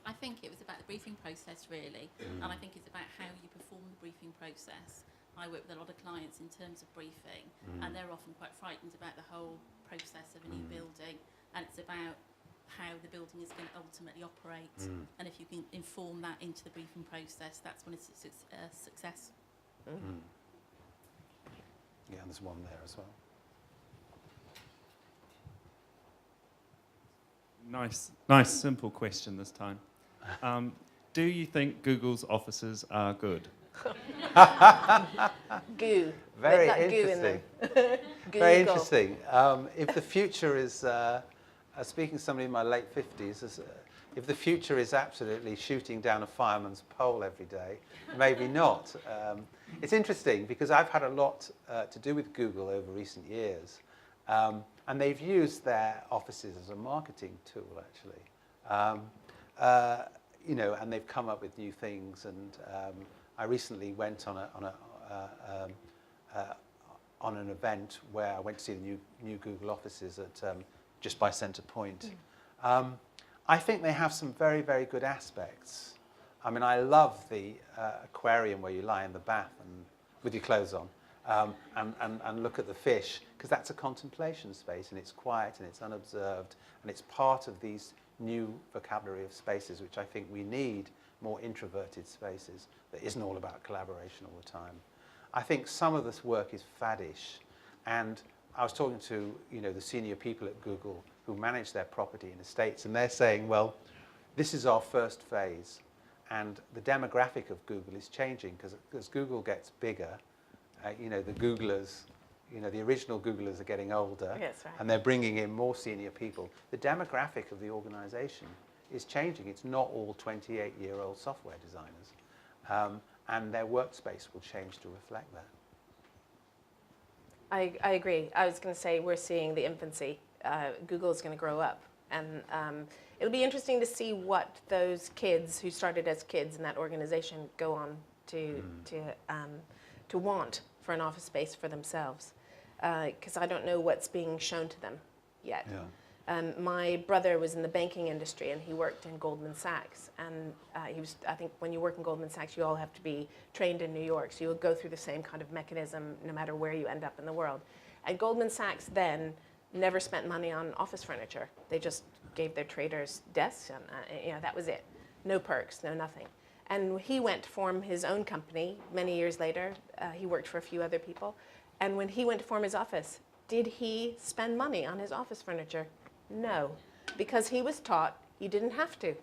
I think it was about the briefing process, really, and I think it's about how you perform the briefing process. I work with a lot of clients in terms of briefing, and they're often quite frightened about the whole process of a new building, and it's about how the building is going to ultimately operate, and if you can inform that into the briefing process, that's when it's a success. Yeah, there's one there as well. Nice, simple question this time. Do you think Google's offices are good? Goo. Very That goo in interesting. them. Very interesting. If the future is, speaking to somebody in my late 50s, if the future is absolutely shooting down a fireman's pole every day, maybe not. It's interesting because I've had a lot to do with Google over recent years. And they've used their offices as a marketing tool, actually. You know, and they've come up with new things. And I recently went on an event where I went to see the new Google offices at just by Centre Point. I think they have some very, very good aspects. I mean, I love the aquarium where you lie in the bath and with your clothes on. And look at the fish, because that's a contemplation space, and it's quiet and it's unobserved, and it's part of these new vocabulary of spaces, which I think we need more introverted spaces that isn't all about collaboration all the time. I think some of this work is faddish, and I was talking to the senior people at Google who manage their property and estates, and they're saying, well, this is our first phase, and the demographic of Google is changing because as Google gets bigger, the Googlers, the original Googlers are getting older, Yes, right. and they're bringing in more senior people. The demographic of the organization is changing. It's not all 28-year-old software designers, and their workspace will change to reflect that. I agree. I was going to say we're seeing the infancy. Google is going to grow up, and it'll be interesting to see what those kids who started as kids in that organization go on to want for an office space for themselves, because I don't know what's being shown to them yet. Yeah. My brother was in the banking industry, and he worked in Goldman Sachs, and I think when you work in Goldman Sachs, you all have to be trained in New York, so you'll go through the same kind of mechanism no matter where you end up in the world. And Goldman Sachs then never spent money on office furniture. They just gave their traders desks, and that was it. No perks, no nothing. And he went to form his own company many years later. He worked for a few other people. And when he went to form his office, did he spend money on his office furniture? No, because he was taught you didn't have to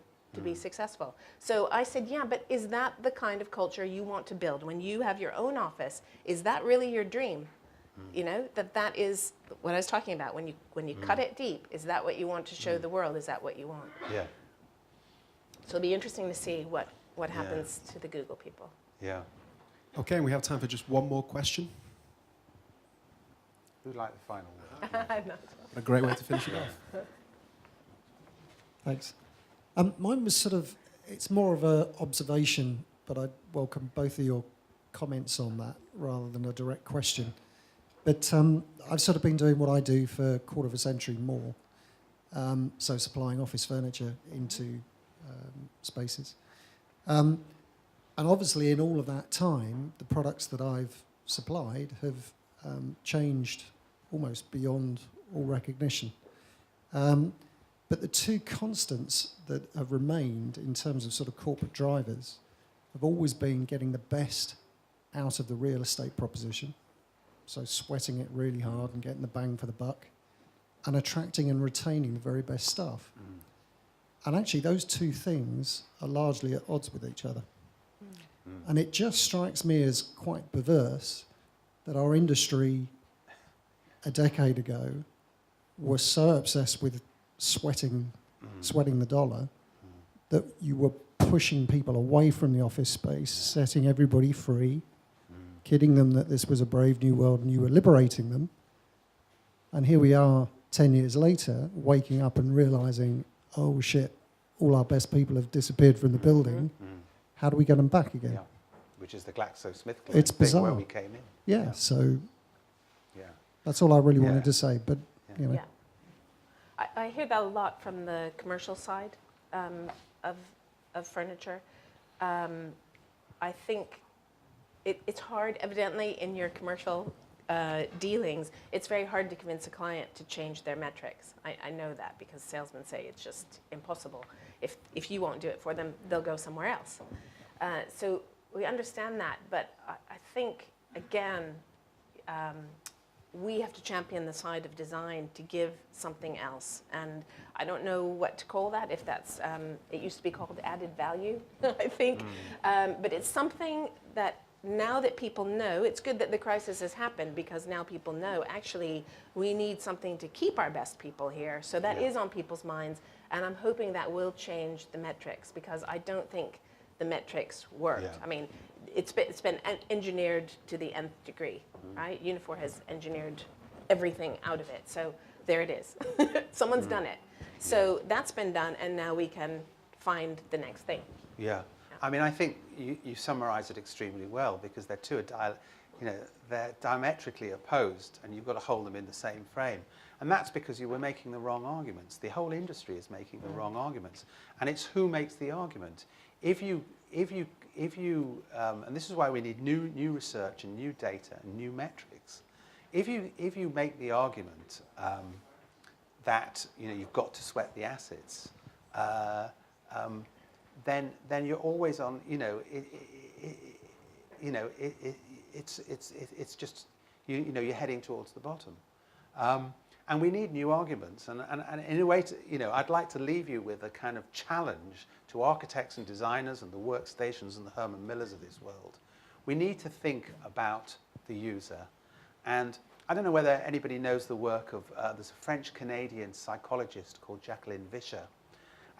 be successful. So I said, yeah, but is that the kind of culture you want to build? When you have your own office, is that really your dream? That is what I was talking about. When you cut it deep, is that what you want to show the world? Is that what you want? Yeah. So it'll be interesting to see what happens to the Google people. Yeah. Okay, and we have time for just one more question. Who'd like the final word? No. What a great way to finish it off. Thanks. Mine was it's more of an observation, but I'd welcome both of your comments on that rather than a direct question. But I've sort of been doing what I do for a quarter of a century more, so supplying office furniture into spaces. And obviously in all of that time, the products that I've supplied have changed almost beyond all recognition. But the two constants that have remained in terms of sort of corporate drivers have always been getting the best out of the real estate proposition, so sweating it really hard and getting the bang for the buck, and attracting and retaining the very best staff. And actually those two things are largely at odds with each other. And it just strikes me as quite perverse that our industry a decade ago was so obsessed with sweating the dollar that you were pushing people away from the office space, setting everybody free, kidding them that this was a brave new world and you were liberating them. And here we are 10 years later, waking up and realizing, oh shit, all our best people have disappeared from the building. How do we get them back again? Yeah. Which is the GlaxoSmithKline It's thing bizarre. where we came in. Yeah, so Yeah. that's all I really wanted to say. But you know. Yeah. I hear that a lot from the commercial side of of furniture. I think it's hard, evidently, in your commercial dealings, it's very hard to convince a client to change their metrics. I know that because salesmen say it's just impossible. If you won't do it for them, they'll go somewhere else. So we understand that, but I think, again, we have to champion the side of design to give something else. And I don't know what to call that, if that's, it used to be called added value, I think. But it's something that now that people know, it's good that the crisis has happened because now people know, actually, we need something to keep our best people here. So that is on people's minds. And I'm hoping that will change the metrics because I don't think the metrics worked. Yeah. I mean, it's been engineered to the nth degree, right? Unifor has engineered everything out of it. So there it is. Someone's done it. So that's been done, and now we can find the next thing. Yeah. I mean, I think you summarize it extremely well because they're diametrically opposed and you've got to hold them in the same frame. And that's because you were making the wrong arguments. The whole industry is making the wrong arguments. And it's who makes the argument. If you and this is why we need new research and new data and new metrics. If you make the argument that you've got to sweat the assets, then you're always on. It's just you're heading towards the bottom. And we need new arguments. And in a way, I'd like to leave you with a kind of challenge to architects and designers and the Workstations and the Herman Millers of this world. We need to think about the user. And I don't know whether anybody knows the work of, there's a French-Canadian psychologist called Jacqueline Vischer.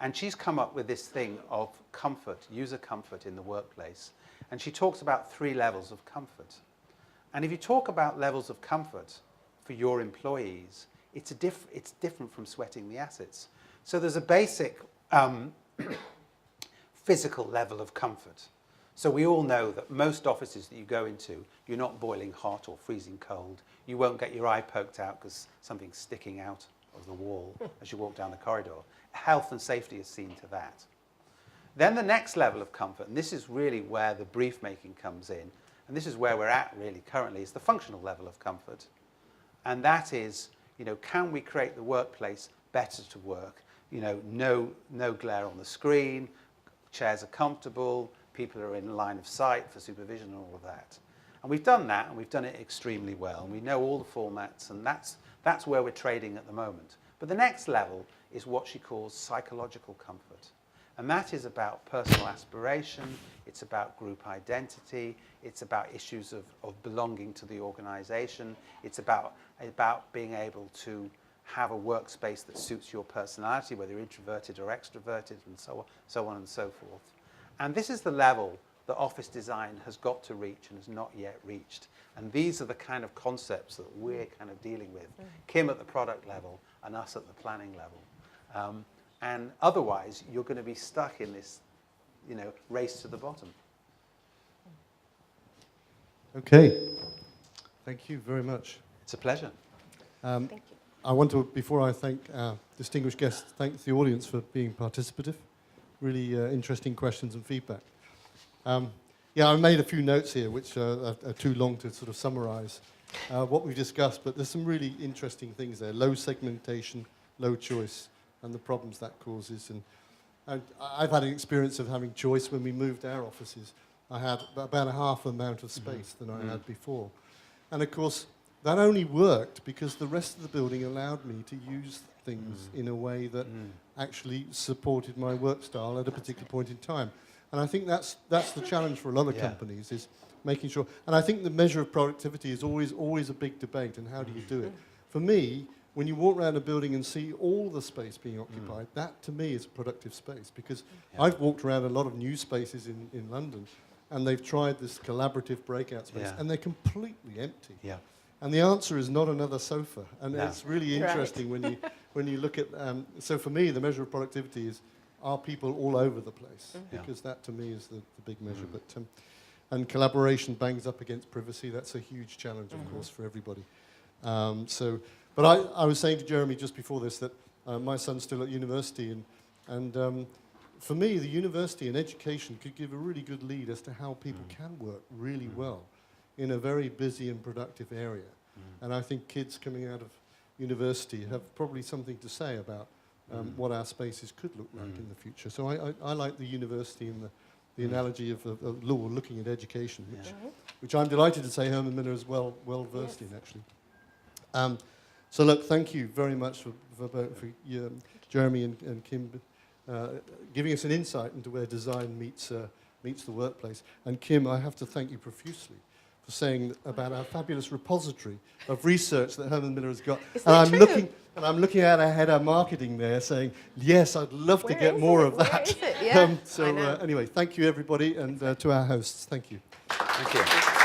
And she's come up with this thing of comfort, user comfort in the workplace. And she talks about 3 levels of comfort. And if you talk about levels of comfort for your employees, it's different from sweating the assets. So there's a basic physical level of comfort. So we all know that most offices that you go into, you're not boiling hot or freezing cold. You won't get your eye poked out because something's sticking out of the wall as you walk down the corridor. Health and safety is seen to that. Then the next level of comfort, and this is really where the brief making comes in, and this is where we're at really currently, is the functional level of comfort. And that is, can we create the workplace better to work? No glare on the screen, chairs are comfortable, people are in line of sight for supervision and all of that. And we've done that, and we've done it extremely well. And we know all the formats, and that's where we're trading at the moment. But the next level is what she calls psychological comfort. And that is about personal aspiration, it's about group identity, it's about issues of belonging to the organization, it's about being able to have a workspace that suits your personality, whether you're introverted or extroverted, and so on and so forth. And this is the level that office design has got to reach and has not yet reached. And these are the kind of concepts that we're kind of dealing with, Kim at the product level and us at the planning level. And otherwise, you're going to be stuck in this, race to the bottom. Okay. Thank you very much. It's a pleasure. Thank you. I want to, before I thank our distinguished guests, thank the audience for being participative. Really interesting questions and feedback. I made a few notes here, which are too long to sort of summarize what we've discussed, but there's some really interesting things there. Low segmentation, low choice, and the problems that causes. And I've had an experience of having choice when we moved our offices. I had about a half amount of space than I had before. And of course, that only worked because the rest of the building allowed me to use things in a way that actually supported my work style at a particular point in time. And I think that's the challenge for a lot of companies, is making sure. And I think the measure of productivity is always a big debate, and how do you do it? For me, when you walk around a building and see all the space being occupied, that to me is a productive space, because I've walked around a lot of new spaces in London, and they've tried this collaborative breakout space, and they're completely empty. Yeah. And the answer is not another sofa. And it's really interesting when you look at, so for me, the measure of productivity is, are people all over the place? Because that to me is the big measure. But and collaboration bangs up against privacy. That's a huge challenge, of course, for everybody. But I was saying to Jeremy just before this that my son's still at university, and for me, the university and education could give a really good lead as to how people can work really well in a very busy and productive area. And I think kids coming out of university have probably something to say about what our spaces could look like in the future. So I like the university and the analogy of law looking at education, which I'm delighted to say Herman Miller is well versed in, actually. So look, thank you very much for Jeremy and Kim giving us an insight into where design meets the workplace. And Kim, I have to thank you profusely for saying about our fabulous repository of research that Herman Miller has got. Is And that true? I'm looking at our head of marketing there saying, yes, I'd love to get more of that. Where is it? Yeah, I So know. anyway, thank you everybody, and to our hosts, thank you. Thank you.